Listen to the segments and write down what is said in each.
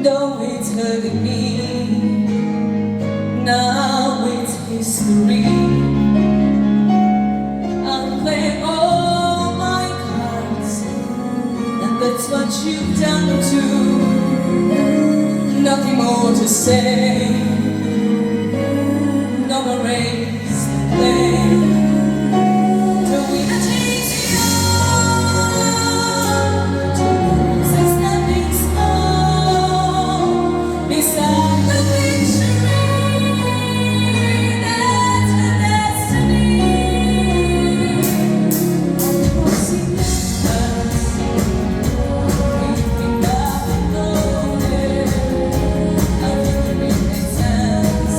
Though it's hurting me, now it's history. I'll play all my cards, and that's what you've done too. Nothing more to say, no more race to play. To win a GTO, to lose a stepping stone beside the victory. That's the destiny. Crossing the stars, creeping up and loaded. A victory makes sense,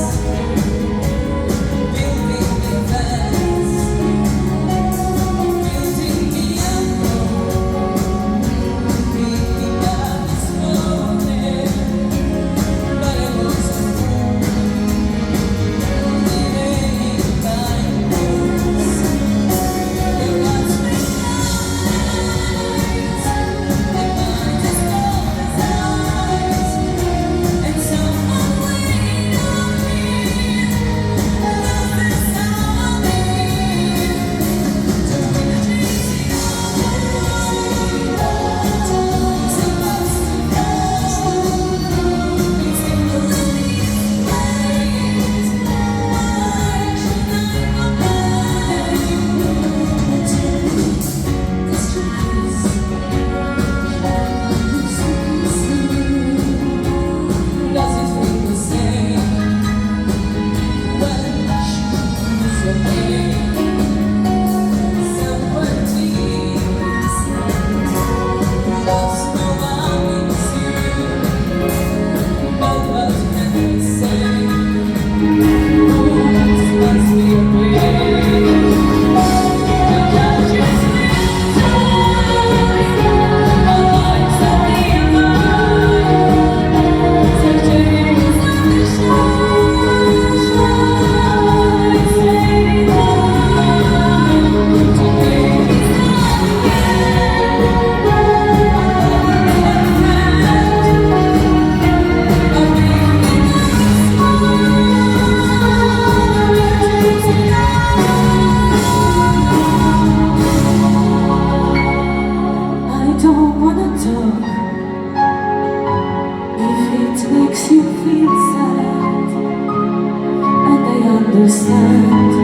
building defense, building me up, creeping up and loaded. But it was living blind rules. There was no lights, and mine just closed eyes. And someone waited on me. Love is how I live. To win a GTO, to lose a lost and found. It's in the living place. Why should I abide? To lose this choice, does it feel the same when shoes are made? Someone tease, lost no one means you, but what can we say? Rules must be obeyed. The judges will die, our lives are divided. Surgeries of the shines, fading light. Today is not again. I don't wanna talk if it makes you feel sad, and I understand.